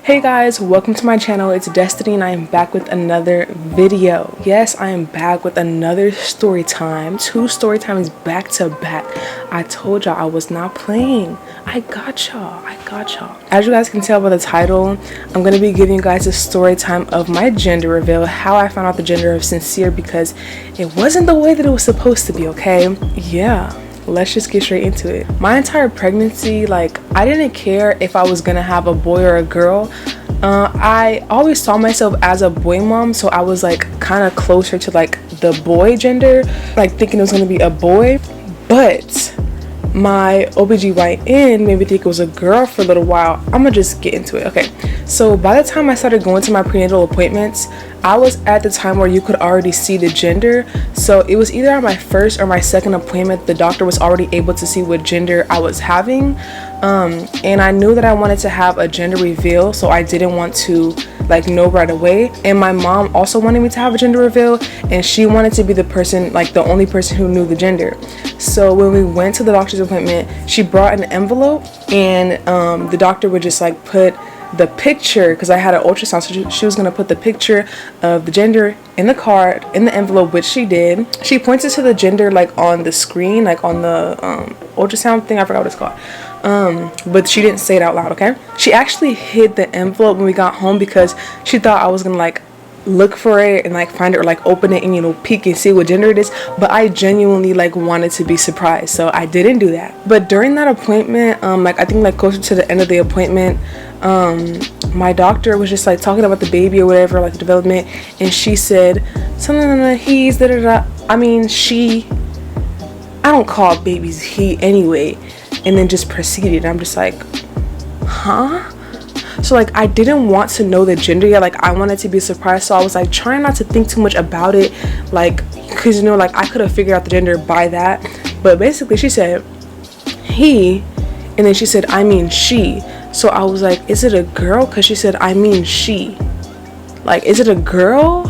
Hey guys, welcome to my channel. It's Destiny and I am back with another video. Yes, I am back with another story time. 2 story times back to back. I told y'all I was not playing. I got y'all. As you guys can tell by the title, I'm going to be giving you guys a story time of my gender reveal, how I found out the gender of Sincere, because it wasn't the way that it was supposed to be, okay? Yeah. Let's just get straight into it. My entire pregnancy, like, I didn't care if I was gonna have a boy or a girl. I always saw myself as a boy mom, so I was like kind of closer to like the boy gender, like thinking it was gonna be a boy. But my OBGYN made me think it was a girl for a little while. I'm gonna just get into it. Okay, so by the time I started going to my prenatal appointments, I was at the time where you could already see the gender. So it was either on my first or my second appointment, the doctor was already able to see what gender I was having. And I knew that I wanted to have a gender reveal, so I didn't want to like know right away. And my mom also wanted me to have a gender reveal, and she wanted to be the person, like the only person who knew the gender. So when we went to the doctor's appointment, she brought an envelope, and the doctor would just like put the picture, because I had an ultrasound, so she was going to put the picture of the gender in the card, in the envelope, which she did. She pointed to the gender like on the screen, like on the ultrasound thing, I forgot what it's called. But she didn't say it out loud, okay? She actually hid the envelope when we got home because she thought I was gonna like look for it and like find it, or like open it and, you know, peek and see what gender it is. But I genuinely like wanted to be surprised, so I didn't do that. But during that appointment, like I think like closer to the end of the appointment, my doctor was just like talking about the baby or whatever, like the development, and she said something like he's da da da. I mean, I don't call babies he anyway, and then just proceeded. I'm just like, huh? So like I didn't want to know the gender yet, like I wanted to be surprised, so I was like trying not to think too much about it, like, because you know, like I could have figured out the gender by that. But basically she said he, and then she said I mean she. So I was like, is it a girl? Because she said I mean she. Like, is it a girl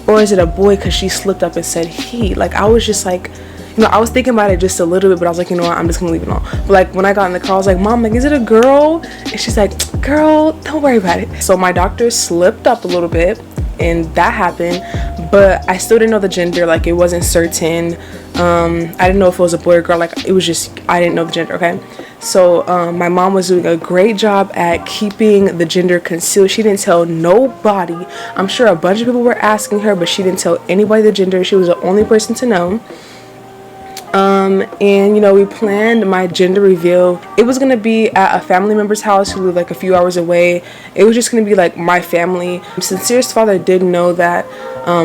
or is it a boy? Because she slipped up and said he. Like I was just like, you know, I was thinking about it just a little bit, but I was like, you know what, I'm just gonna leave it alone. But like when I got in the car, I was like, Mom, like, is it a girl? And she's like, girl, don't worry about it. So my doctor slipped up a little bit, and that happened, but I still didn't know the gender. Like it wasn't certain. I didn't know if it was a boy or girl. Like it was just, I didn't know the gender, okay? So my mom was doing a great job at keeping the gender concealed. She didn't tell nobody. I'm sure a bunch of people were asking her, but she didn't tell anybody the gender. She was the only person to know. And you know, we planned my gender reveal. It was gonna be at a family member's house who lived like a few hours away. It was just gonna be like my family. Sincere's father did know that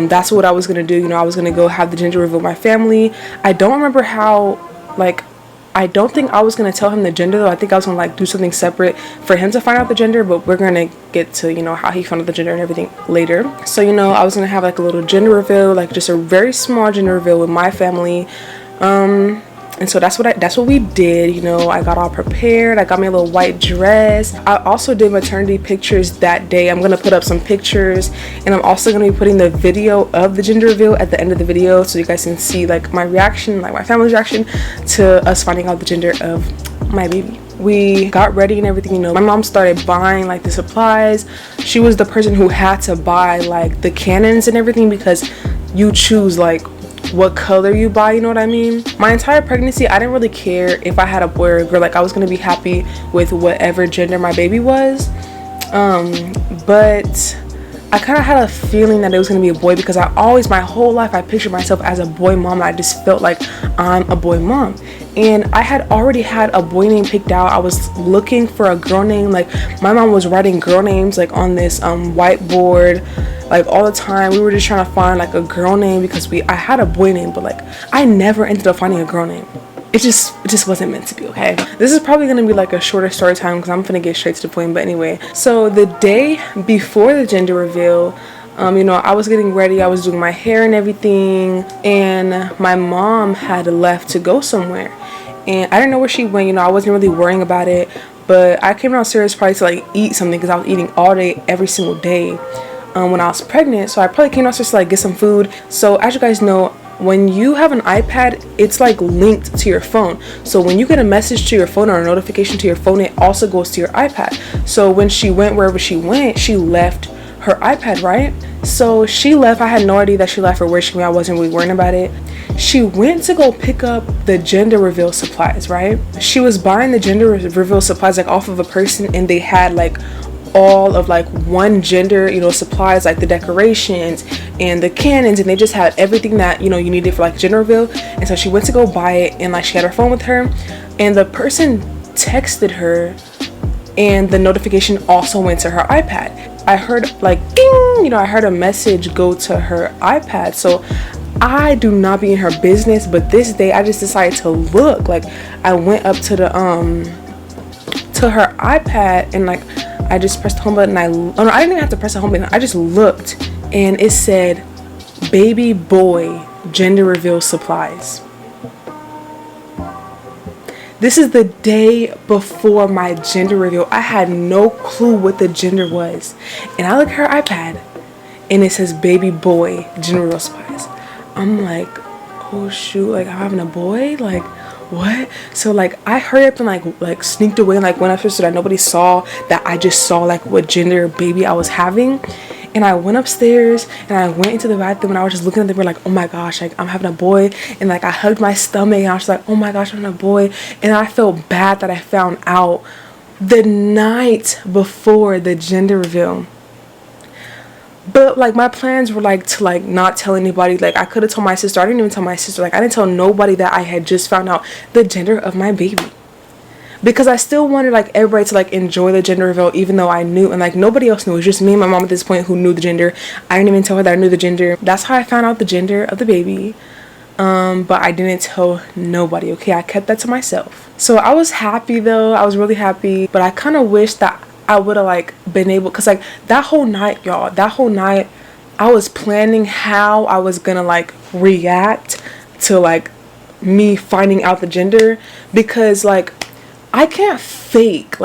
that's what I was gonna do. You know, I was gonna go have the gender reveal with my family. I don't remember how, like, I don't think I was gonna tell him the gender though. I think I was gonna like do something separate for him to find out the gender, but we're gonna get to, you know, how he found out the gender and everything later. So, you know, I was gonna have like a little gender reveal, like just a very small gender reveal with my family. And so that's what we did. You know, I got all prepared. I got me a little white dress. I also did maternity pictures that day. I'm gonna put up some pictures, and I'm also gonna be putting the video of the gender reveal at the end of the video, so you guys can see like my reaction, like my family's reaction to us finding out the gender of my baby. We got ready and everything. You know, my mom started buying like the supplies. She was the person who had to buy like the cannons and everything, because you choose like what color you buy, you know what I mean? My entire pregnancy, I didn't really care if I had a boy or a girl. Like I was gonna be happy with whatever gender my baby was. But I kind of had a feeling that it was gonna be a boy, because I always, my whole life, I pictured myself as a boy mom. I just felt like I'm a boy mom, and I had already had a boy name picked out. I was looking for a girl name. Like my mom was writing girl names like on this whiteboard, like all the time. We were just trying to find like a girl name, because I had a boy name, but like I never ended up finding a girl name. It just wasn't meant to be, okay? This is probably gonna be like a shorter story time, because I'm gonna get straight to the point. But anyway, so the day before the gender reveal, you know, I was getting ready, I was doing my hair and everything, and my mom had left to go somewhere, and I didn't know where she went. You know, I wasn't really worrying about it, but I came downstairs probably to like eat something, because I was eating all day every single day when I was pregnant. So I probably came downstairs to like get some food. So as you guys know, when you have an iPad, it's like linked to your phone. So when you get a message to your phone or a notification to your phone, it also goes to your iPad. So when she went wherever she went, she left her iPad, right? So she left. I had no idea that she left or where she went. I wasn't really worrying about it. She went to go pick up the gender reveal supplies, right? She was buying the gender reveal supplies like off of a person, and they had like all of like one gender, you know, supplies, like the decorations and the cannons, and they just had everything that, you know, you needed for like gender reveal. And so she went to go buy it, and like she had her phone with her, and the person texted her, and the notification also went to her iPad. I heard like ding, you know, I heard a message go to her iPad. So I do not be in her business, but this day I just decided to look. Like I went up to the to her iPad, and like I just pressed the home button. I didn't even have to press the home button. I just looked, and it said baby boy gender reveal supplies. This is the day before my gender reveal. I had no clue what the gender was, and I look at her iPad, and it says baby boy gender reveal supplies. I'm like, oh shoot, like I'm having a boy, like what? So like I hurried up and like sneaked away and like went upstairs so that nobody saw that I just saw like what gender baby I was having. And I went upstairs and I went into the bathroom, and I was just looking at the mirror like, oh my gosh, like I'm having a boy. And like I hugged my stomach, and I was like, oh my gosh, I'm having a boy. And I felt bad that I found out the night before the gender reveal. But like my plans were like to like not tell anybody. Like I could have told my sister. I didn't even tell my sister. Like I didn't tell nobody that I had just found out the gender of my baby, because I still wanted like everybody to like enjoy the gender reveal, even though I knew, and like nobody else knew. It was just me and my mom at this point who knew the gender. I didn't even tell her that I knew the gender. That's how I found out the gender of the baby. But I didn't tell nobody. Okay, I kept that to myself. So I was happy though. I was really happy, but I kind of wish that I would have like been able, because like that whole night, y'all, that whole night I was planning how I was gonna like react to like me finding out the gender, because like I can't fake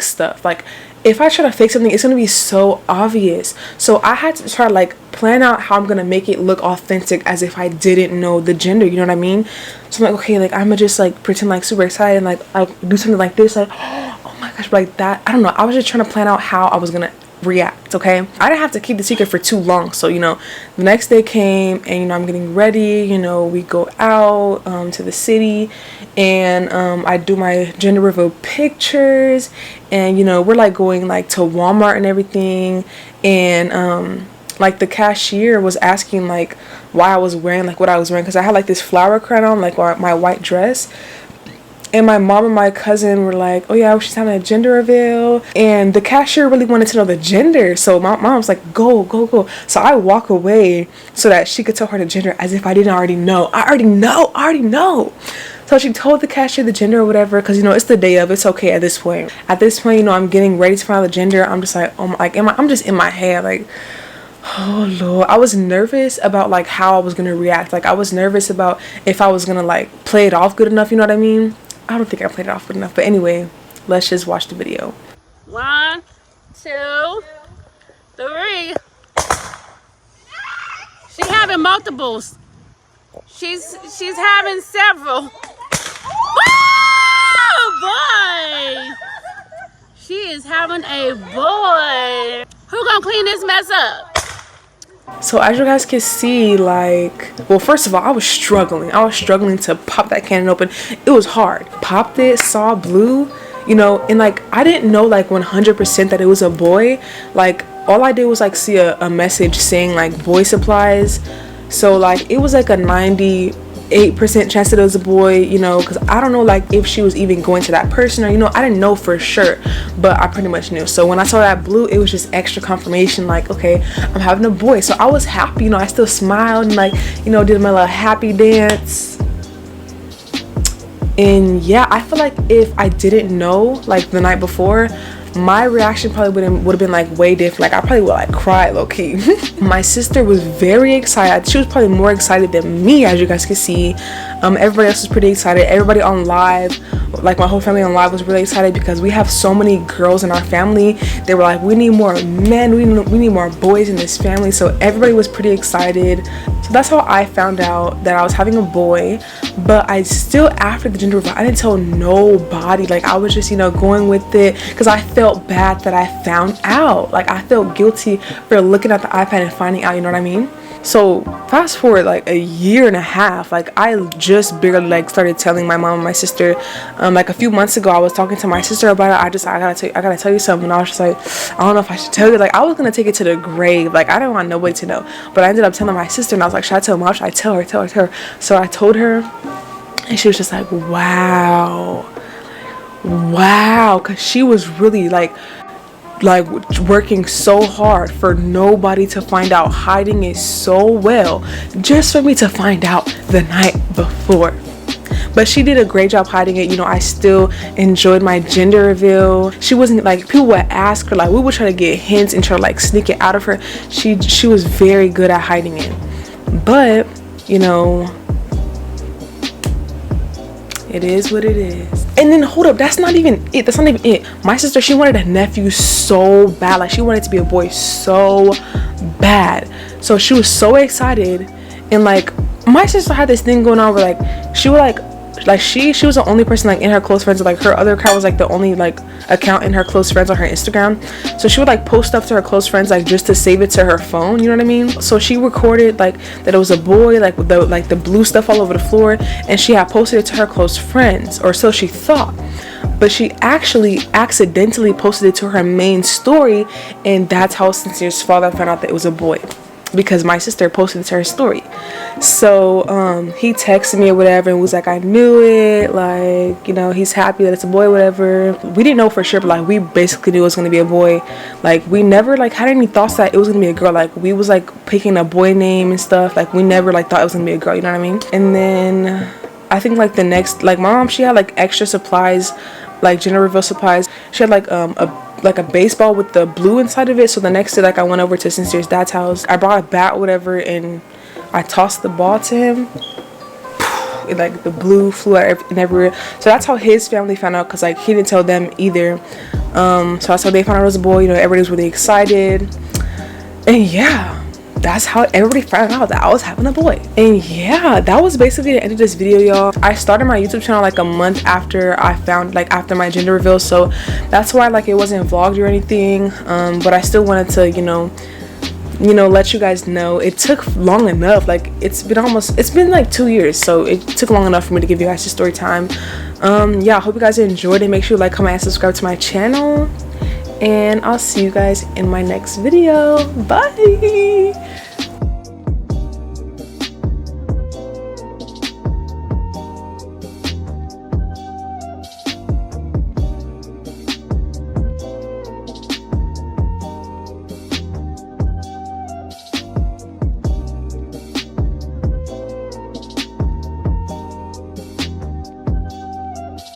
stuff. Like if I try to fake something, it's gonna be so obvious. So I had to try to like plan out how I'm gonna make it look authentic, as if I didn't know the gender, you know what I mean? So I'm like, okay, like I'm gonna just like pretend like super excited, and like I'll do something like this, like oh my gosh, like that. I don't know, I was just trying to plan out how I was gonna react. Okay, I didn't have to keep the secret for too long. So you know, the next day came, and you know I'm getting ready, you know, we go out to the city, and I do my gender reveal pictures, and you know we're like going like to Walmart and everything, and like the cashier was asking like why I was wearing like what I was wearing, because I had like this flower crown on, like my white dress. And my mom and my cousin were like, oh yeah, she's having a gender reveal. And the cashier really wanted to know the gender. So my mom's like, go. So I walk away so that she could tell her the gender, as if I didn't already know. I already know. So she told the cashier the gender or whatever, because you know it's the day of. It's okay at this point. At this point, you know, I'm getting ready to find out the gender. I'm just like, oh my, like I'm just in my head like, oh Lord. I was nervous about like how I was gonna react. Like I was nervous about if I was gonna like play it off good enough, you know what I mean? I don't think I played it off good enough, but anyway, let's just watch the video. 1, 2, 3. She's having multiples. She's having several. Oh boy! She is having a boy. Who gonna clean this mess up? So as you guys can see, like, well, first of all, I was struggling to pop that cannon open. It was hard. Popped it, saw blue, you know, and like I didn't know like 100% that it was a boy. Like all I did was like see a message saying like boy supplies. So like it was like a 98% chance that it was a boy, you know, because I don't know like if she was even going to that person, or you know, I didn't know for sure, but I pretty much knew. So when I saw that blue, it was just extra confirmation, like okay, I'm having a boy. So I was happy, you know, I still smiled and like, you know, did my little happy dance. And yeah, I feel like if I didn't know like the night before, my reaction probably would have been like way different. Like I probably would like cry low key. My sister was very excited. She was probably more excited than me, as you guys can see. Everybody else was pretty excited. Everybody on live, like my whole family on live, was really excited because we have so many girls in our family. They were like, we need more men, we need more boys in this family. So everybody was pretty excited. So that's how I found out that I was having a boy. But I still, after the gender reveal, I didn't tell nobody. Like I was just, you know, going with it because I felt bad that I found out. Like I felt guilty for looking at the iPad and finding out, you know what I mean? So fast forward like a year and a half, like I just barely like started telling my mom and my sister. Like a few months ago, I was talking to my sister about it. I gotta tell you something. And I was just like, I don't know if I should tell you. Like I was gonna take it to the grave. Like I didn't want nobody to know, but I ended up telling my sister, and I was like, should I tell mom? Should I tell her? So I told her, and she was just like, wow, because she was really like working so hard for nobody to find out, hiding it so well, just for me to find out the night before. But she did a great job hiding it. You know, I still enjoyed my gender reveal. She wasn't like, people would ask her, like we would try to get hints and try to like sneak it out of her. She was very good at hiding it. But you know, it is what it is. And then hold up, that's not even it. My sister, she wanted a nephew so bad. Like she wanted to be a boy so bad. So she was so excited. And like my sister had this thing going on where like she would she was the only person like in her close friends. Like her other account was like the only like account in her close friends on her Instagram. So she would like post stuff to her close friends like just to save it to her phone, you know what I mean? So she recorded like that it was a boy, like with the blue stuff all over the floor, and she had posted it to her close friends, or so she thought. But she actually accidentally posted it to her main story, and that's how Sincere's father found out that it was a boy, because my sister posted it to her story. So he texted me or whatever and was like, I knew it, like, you know, he's happy that it's a boy, whatever. We didn't know for sure, but like we basically knew it was gonna be a boy. Like we never like had any thoughts that it was gonna be a girl. Like we was like picking a boy name and stuff. Like we never like thought it was gonna be a girl, you know what I mean? And then I think like the next, like my mom, she had like extra supplies, like gender reveal supplies. She had like a baseball with the blue inside of it. So the next day, like I went over to Sincere's dad's house. I brought a bat, whatever, and I tossed the ball to him. And, like the blue flew out and everywhere. So that's how his family found out, because like he didn't tell them either. So that's how they found out it was a boy. You know, everybody was really excited. And yeah, that's how everybody found out that I was having a boy. And yeah, that was basically the end of this video, y'all. I started my YouTube channel like a month after I found, like after my gender reveal, so that's why like it wasn't vlogged or anything. But I still wanted to, you know, let you guys know. It took long enough. Like it's been like 2 years, so it took long enough for me to give you guys the story time. Yeah, I hope you guys enjoyed it. Make sure you like, comment, and subscribe to my channel, and I'll see you guys in my next video. Bye.